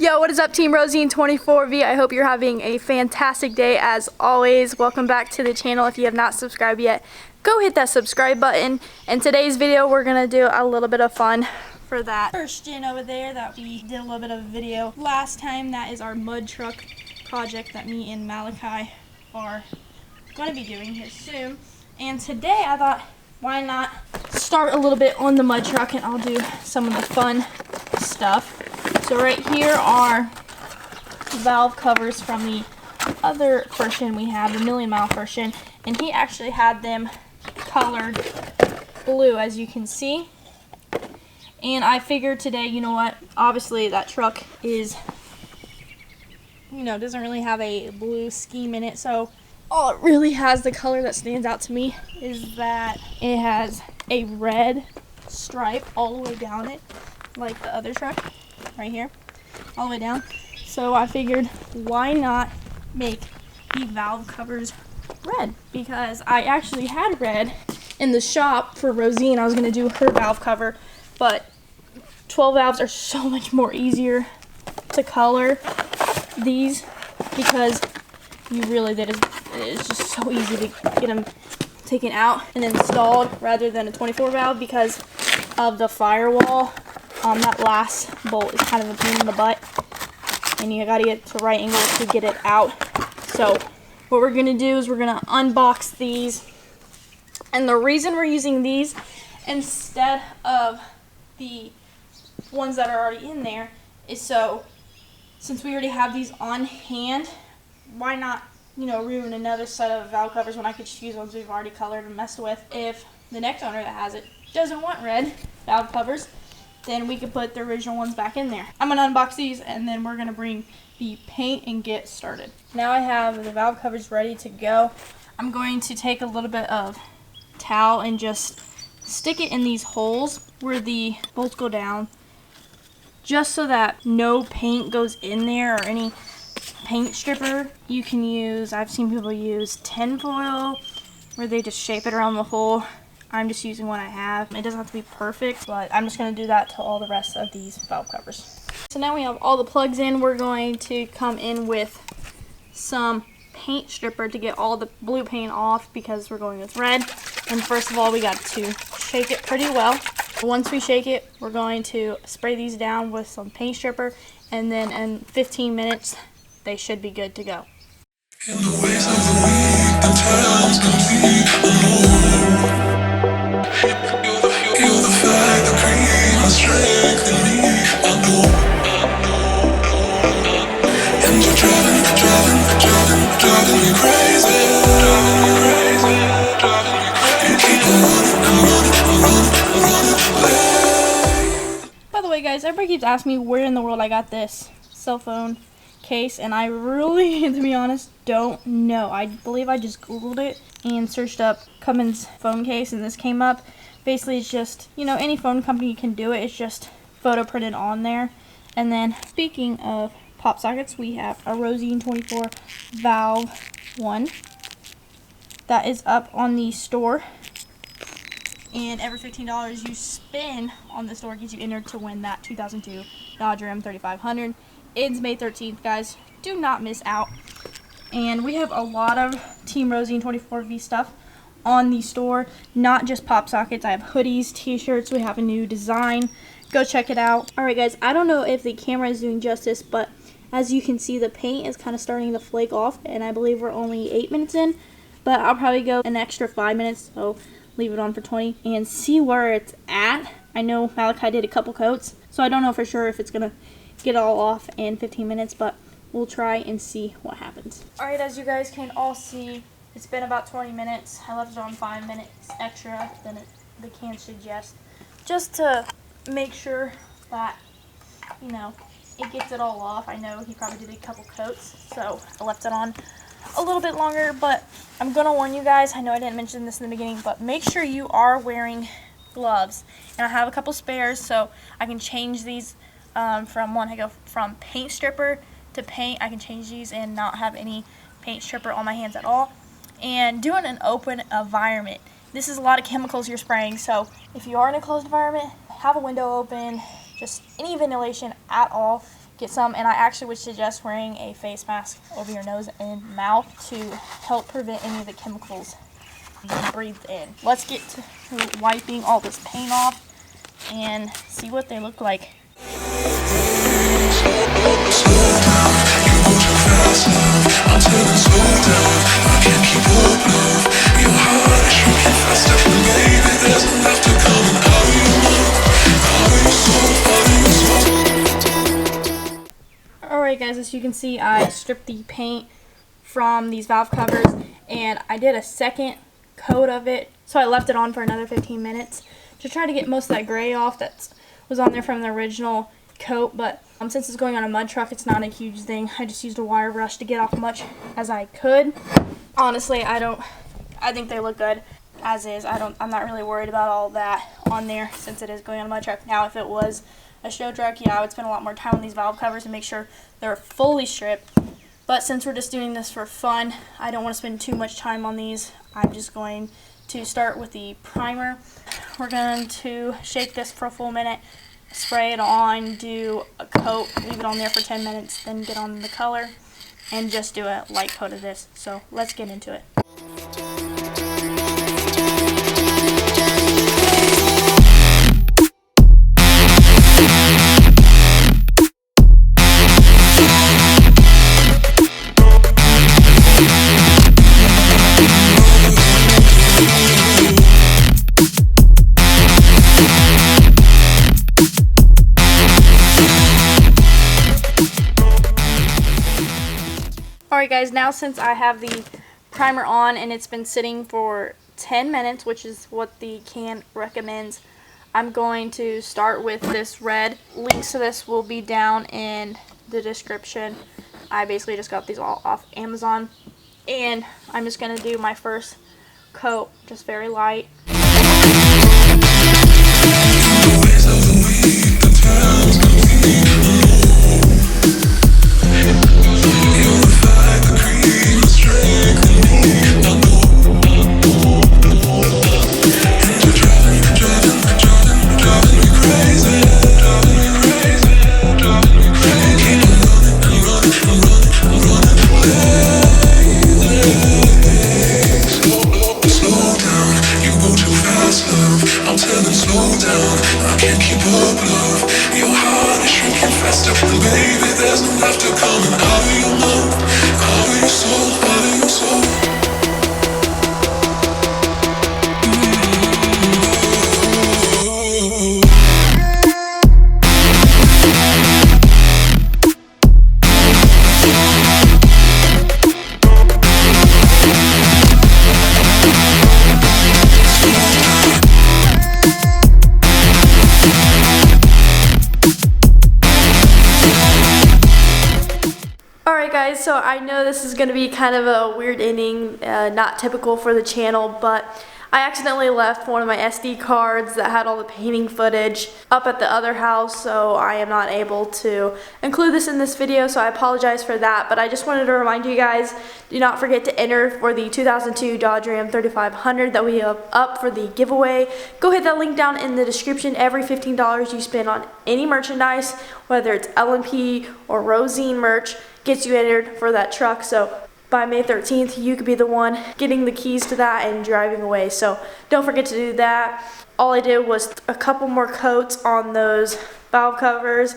Yo, what is up, Team Rosine 24V? I hope you're having a fantastic day as always. Welcome back to the channel. If you have not subscribed yet, go hit that subscribe button. In today's video, we're gonna do a little bit of fun for that Christian over there that we did a little bit of a video last time. That is our mud truck project that me and Malachi are gonna be doing here soon. And today I thought, why not start a little bit on the mud truck and I'll do some of the fun stuff. So right here are valve covers from the other version we have, the Million Mile version, and he actually had them colored blue, as you can see. And I figured today, you know what, obviously that truck is, doesn't really have a blue scheme in it, so all it really has, the color that stands out to me, is that it has a red stripe all the way down it, like the other truck. Right here, all the way down. So I figured, why not make the valve covers red? Because I actually had red in the shop for Rosine. I was going to do her valve cover, but 12 valves are so much more easier to color these because you really did. It's just so easy to get them taken out and installed rather than a 24 valve because of the firewall. That last bolt is kind of a pain in the butt, and you gotta get to the right angle to get it out. So what we're gonna do is we're gonna unbox these, and the reason we're using these instead of the ones that are already in there is so, since we already have these on hand, why not ruin another set of valve covers when I could just use ones we've already colored and messed with. If the next owner that has it doesn't want red valve covers, then we could put the original ones back in there. I'm gonna unbox these and then we're gonna bring the paint and get started. Now I have the valve covers ready to go. I'm going to take a little bit of towel and just stick it in these holes where the bolts go down, just so that no paint goes in there or any paint stripper. You can use, I've seen people use tin foil where they just shape it around the hole. I'm just using what I have. It doesn't have to be perfect, but I'm just going to do that to all the rest of these valve covers. So now we have all the plugs in. We're going to come in with some paint stripper to get all the blue paint off because we're going with red. And first of all, we got to shake it pretty well. Once we shake it, we're going to spray these down with some paint stripper, and then in 15 minutes, they should be good to go. In the ways of the week, the times complete alone. You're the flag, the cream, the strength in me. I know. And you're driving me crazy. You keep on running. By the way, guys, everybody keeps asking me where in the world I got this cell phone case, and I really, to be honest, don't know. I believe I just Googled it and searched up CUMMINS phone case, and this came up. Basically, it's just, any phone company can do it. It's just photo printed on there. And then, speaking of pop sockets, we have a Rosine 24 valve one that is up on the store. And every $15 you spend on the store gets you entered to win that 2002 Dodge Ram 3500. It's May 13th, guys. Do not miss out. And we have a lot of Team Rosine 24V stuff on the store, not just pop sockets. I have hoodies, t-shirts. We have a new design. Go check it out. Alright, guys, I don't know if the camera is doing justice, but as you can see, the paint is kind of starting to flake off, and I believe we're only 8 minutes in, but I'll probably go an extra 5 minutes, so leave it on for 20 and see where it's at. I know Malachi did a couple coats, so I don't know for sure if it's gonna get all off in 15 minutes, but we'll try and see what happens. Alright, as you guys can all see, it's been about 20 minutes. I left it on 5 minutes extra than the can suggests, just to make sure that, it gets it all off. I know he probably did a couple coats, so I left it on a little bit longer, but I'm going to warn you guys, I know I didn't mention this in the beginning, but make sure you are wearing gloves. And I have a couple spares, so I can change these from one. I go from paint stripper to paint. I can change these and not have any paint stripper on my hands at all. And doing an open environment. This is a lot of chemicals you're spraying, so if you are in a closed environment, have a window open, just any ventilation at all get some, and I actually would suggest wearing a face mask over your nose and mouth to help prevent any of the chemicals being breathed in. Let's get to wiping all this paint off and see what they look like. Alright guys, as you can see, I stripped the paint from these valve covers and I did a second coat of it, so I left it on for another 15 minutes to try to get most of that gray off that was on there from the original coat. But since it's going on a mud truck, it's not a huge thing. I just used a wire brush to get off as much as I could. Honestly, I think they look good as is. I'm not really worried about all that on there since it is going on a mud truck. Now, if it was a show truck, yeah, I would spend a lot more time on these valve covers and make sure they're fully stripped. But since we're just doing this for fun, I don't want to spend too much time on these. I'm just going to start with the primer. We're going to shake this for a full minute, spray it on, do a coat, leave it on there for 10 minutes, then get on the color and just do a light coat of this. So let's get into it. Alright guys, now since I have the primer on and it's been sitting for 10 minutes, which is what the can recommends, I'm going to start with this red. Links to this will be down in the description. I basically just got these all off Amazon. And I'm just going to do my first coat, just very light. Guys, so I know this is going to be kind of a weird ending, not typical for the channel, but I accidentally left one of my SD cards that had all the painting footage up at the other house, so I am not able to include this in this video, so I apologize for that. But I just wanted to remind you guys, do not forget to enter for the 2002 Dodge Ram 3500 that we have up for the giveaway. Go hit that link down in the description. Every $15 you spend on any merchandise, whether it's L&P or Rosine merch, gets you entered for that truck. So by May 13th, you could be the one getting the keys to that and driving away. So don't forget to do that. All I did was a couple more coats on those valve covers,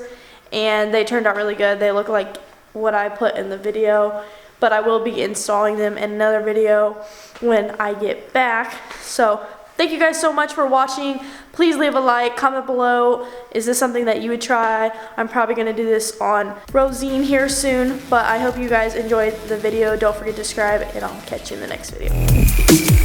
and they turned out really good. They look like what I put in the video, but I will be installing them in another video when I get back. So thank you guys so much for watching. Please leave a like, comment below. Is this something that you would try? I'm probably going to do this on Rosine here soon, but I hope you guys enjoyed the video. Don't forget to subscribe, and I'll catch you in the next video.